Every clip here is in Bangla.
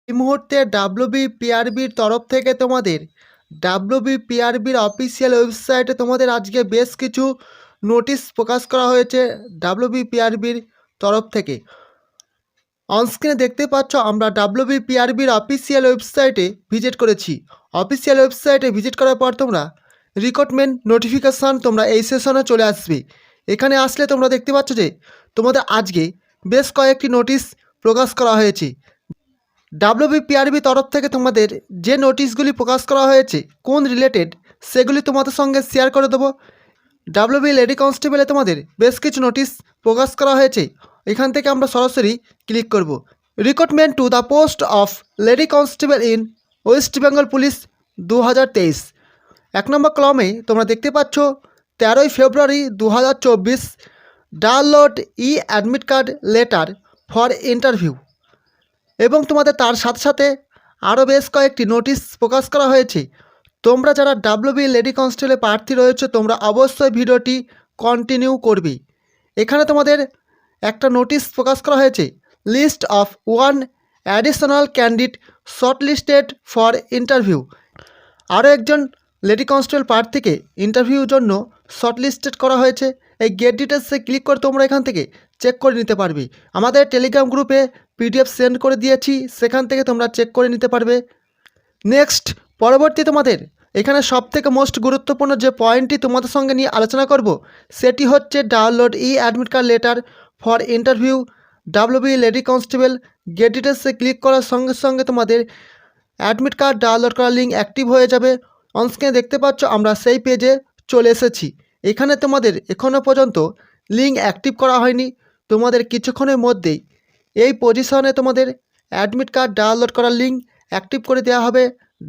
এই মুহূর্তে ডাব্লিউবিপিআরবির তরফ থেকে তোমাদের ডাব্লিউবিপিআরবির অফিসিয়াল ওয়েবসাইটে তোমাদের আজকে বেশ কিছু নোটিশ প্রকাশ করা হয়েছে ডাব্লিউবিপিআরবির তরফ থেকে। অনস্ক্রিনে দেখতে পাচ্ছ আমরা ডাব্লিউবিপিআরবির অফিসিয়াল ওয়েবসাইটে ভিজিট করেছি। অফিসিয়াল ওয়েবসাইটে ভিজিট করার পর তোমরা রিক্রুটমেন্ট নোটিফিকেশান তোমরা এই সেশনে চলে আসবে। এখানে আসলে তোমরা দেখতে পাচ্ছ যে তোমাদের আজকে বেশ কয়েকটি নোটিশ প্রকাশ করা হয়েছে। ডাব্লিউবিপিআরবি তরফ থেকে তোমাদের যে নোটিশগুলি প্রকাশ করা হয়েছে কোন রিলেটেড সেগুলি তোমাদের সঙ্গে শেয়ার করে দেবো। ডাব্লিউবি লেডি কনস্টেবলে তোমাদের বেশ কিছু নোটিশ প্রকাশ করা হয়েছে। এখান থেকে আমরা সরাসরি ক্লিক করব। Recruitment to the post of lady constable in West Bengal police 2023। 1 নম্বর কলমে তোমরা দেখতে পাচ্ছ 13ই ফেব্রুয়ারি 2024 download e admit card letter for interview. এবং তোমাদের তার সাথে সাথে আরও বেশ কয়েকটি নোটিশ প্রকাশ করা হয়েছে। তোমরা যারা ডাব্লিউবি লেডি কনস্টেবলে প্রার্থী রয়েছে তোমরা অবশ্যই ভিডিওটি কন্টিনিউ করবে। এখানে তোমাদের একটা নোটিশ প্রকাশ করা হয়েছে, list of 1 additional candidate shortlisted for interview. আরও একজন লেডি কনস্টেবল প্রার্থীকে ইন্টারভিউর জন্য শর্টলিস্টেড করা হয়েছে। এই গেট ডিটেলসে ক্লিক করে তোমরা এখান থেকে চেক করে নিতে পারবে। আমাদের টেলিগ্রাম গ্রুপে পিডিএফ সেন্ড করে দিয়েছি, সেখান থেকে তোমরা চেক করে নিতে পারবে। নেক্সট পরবর্তী তোমাদের এখানে সবথেকে মোস্ট গুরুত্বপূর্ণ যে পয়েন্টটি তোমাদের সঙ্গে নিয়ে আলোচনা করব সেটি হচ্ছে download e admit card letter for interview WB lady constable. Get ডিটেলসে ক্লিক করার সঙ্গে সঙ্গে তোমাদের অ্যাডমিট কার্ড ডাউনলোড করার লিঙ্ক অ্যাক্টিভ হয়ে যাবে। অনস্ক্রিনে দেখতে পাচ্ছ আমরা সেই পেজে চলে এসেছি। এখানে তোমাদের এখনও পর্যন্ত লিঙ্ক অ্যাক্টিভ করা হয়নি। তোমাদের কিছুক্ষণের মধ্যেই এই পজিশনে তোমাদের অ্যাডমিট কার্ড ডাউনলোড করার লিঙ্ক অ্যাক্টিভ করে দেওয়া হবে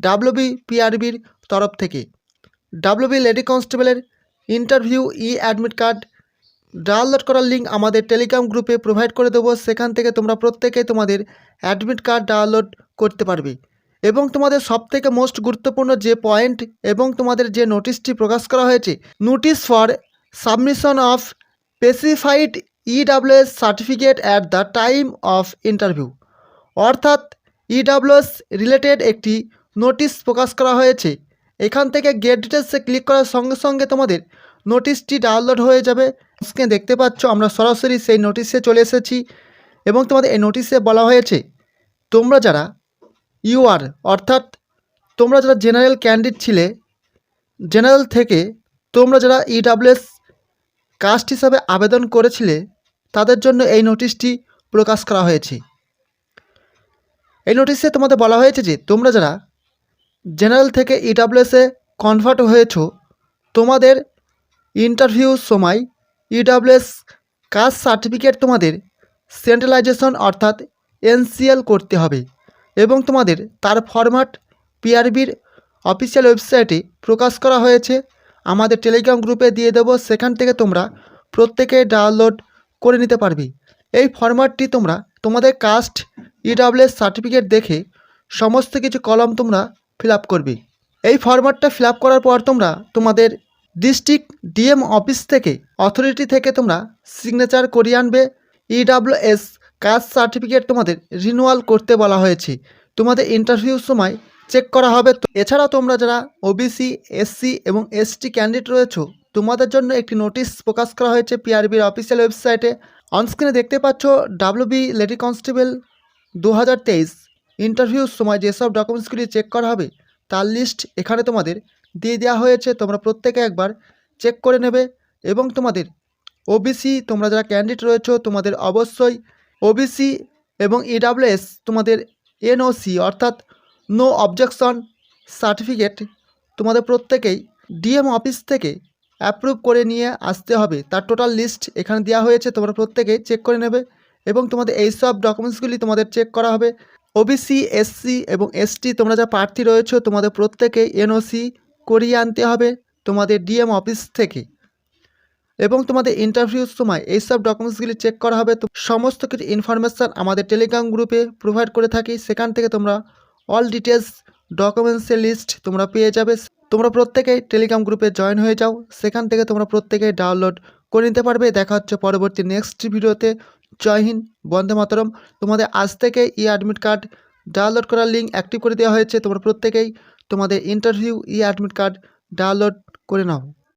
ডাব্লিউবিপিআরবির তরফ থেকে। ডাব্লিউবি লেডি কনস্টেবলের ইন্টারভিউ ই অ্যাডমিট কার্ড ডাউনলোড করার লিঙ্ক আমাদের টেলিগ্রাম গ্রুপে প্রোভাইড করে দেবো। সেখান থেকে তোমরা প্রত্যেকেই তোমাদের অ্যাডমিট কার্ড ডাউনলোড করতে পারবে। এবং তোমাদের সবথেকে মোস্ট গুরুত্বপূর্ণ যে পয়েন্ট এবং তোমাদের যে নোটিশটি প্রকাশ করা হয়েছে, notice for submission of specified EWS certificate at the time of interview. অর্থাৎ ইডাব্লিউএস রিলেটেড একটি নোটিশ প্রকাশ করা হয়েছে। এখান থেকে গেট ডিটেলসে ক্লিক করার সঙ্গে সঙ্গে তোমাদের নোটিশটি ডাউনলোড হয়ে যাবে। স্ক্রিনে দেখতে পাচ্ছ আমরা সরাসরি সেই নোটিশে চলে এসেছি। এবং তোমাদের এই নোটিশে বলা হয়েছে তোমরা যারা ইউআর অর্থাৎ তোমরা যারা জেনারেল ক্যান্ডিডেট ছিলে, জেনারেল থেকে তোমরা যারা ইডাব্লিউএস কাস্ট হিসাবে আবেদন করেছিলে তাদের জন্য এই নোটিশটি প্রকাশ করা হয়েছে। এই নোটিশে তোমাদের বলা হয়েছে যে তোমরা যারা জেনারেল থেকে ইডাব্লিউএসে কনভার্ট হয়েছো তোমাদের ইন্টারভিউর সময় ইডাব্লিউএস কাস্ট সার্টিফিকেট তোমাদের সেন্ট্রালাইজেশন অর্থাৎ এনসিএল করতে হবে। এবং তোমাদের তার ফরম্যাট পিআরবির অফিসিয়াল ওয়েবসাইটে প্রকাশ করা হয়েছে, আমাদের টেলিগ্রাম গ্রুপে দিয়ে দেবো। সেখান থেকে তোমরা প্রত্যেকে ডাউনলোড করে নিতে পারবে। এই ফরম্যাটটি তোমরা তোমাদের কাস্ট ইডাব্লিউএস সার্টিফিকেট দেখে সমস্ত কিছু কলম তোমরা ফিল আপ করবে। এই ফরম্যাটটা ফিল আপ করার পর তোমরা তোমাদের ডিস্ট্রিক্ট ডিএম অফিস থেকে অথরিটি থেকে তোমরা সিগনেচার করিয়ে আনবে। ইডাব্লিউএস কাস্ট সার্টিফিকেট তোমাদের রিনিউয়াল করতে বলা হয়েছে, তোমাদের ইন্টারভিউর সময় চেক করা হবে। এছাড়াও তোমরা যারা ওবিসি, এসসি এবং এসটি ক্যান্ডিডেট রয়েছো তোমাদের জন্য একটি নোটিশ প্রকাশ করা হয়েছে পিআরবির অফিসিয়াল ওয়েবসাইটে। অনস্ক্রিনে দেখতে পাচ্ছ ডাব্লিউবি লেডি কনস্টেবল 2023 ইন্টারভিউর সময় যেসব ডকুমেন্টসগুলি চেক করা হবে তার লিস্ট এখানে তোমাদের দিয়ে দেওয়া হয়েছে। তোমরা প্রত্যেকে একবার চেক করে নেবে। এবং তোমাদের ওবিসি তোমরা যারা ক্যান্ডিডেট রয়েছো তোমাদের অবশ্যই ওবিসি এবং ইডাব্লিউএস তোমাদের এনওসি অর্থাৎ নো অবজেকশন সার্টিফিকেট তোমাদের প্রত্যেকেই ডিএম অফিস থেকে অ্যাপ্রুভ করে নিয়ে আসতে হবে। তার টোটাল লিস্ট এখানে দেওয়া হয়েছে, তোমরা প্রত্যেকেই চেক করে নেবে। এবং তোমাদের এইসব ডকুমেন্টসগুলি তোমাদের চেক করা হবে। ওবিসি, এসসি এবং এসটি তোমরা যা প্রার্থী রয়েছো তোমাদের প্রত্যেকেই এনওসি করিয়ে আনতে হবে তোমাদের ডিএম অফিস থেকে। এবং তোমাদের ইন্টারভিউর সময় এইসব ডকুমেন্টসগুলি চেক করা হবে। তো সমস্ত কিছু ইনফরমেশান আমাদের টেলিগ্রাম গ্রুপে প্রোভাইড করে থাকি, সেখান থেকে তোমরা অল ডিটেলস ডকুমেন্টসের লিস্ট তোমরা পেয়ে যাবে। তোমরা প্রত্যেকেই টেলিগ্রাম গ্রুপে জয়েন হয়ে যাও, সেখান থেকে তোমরা প্রত্যেকেই ডাউনলোড করে নিতে পারবে। দেখা হচ্ছে পরবর্তী নেক্সট ভিডিওতে। জয় হিন্দ, বন্দে মাতরম। তোমাদের আজ থেকে ই অ্যাডমিট কার্ড ডাউনলোড করার লিঙ্ক অ্যাক্টিভ করে দেওয়া হয়েছে। তোমরা প্রত্যেকেই তোমাদের ইন্টারভিউ অ্যাডমিট কার্ড ডাউনলোড করে নাও।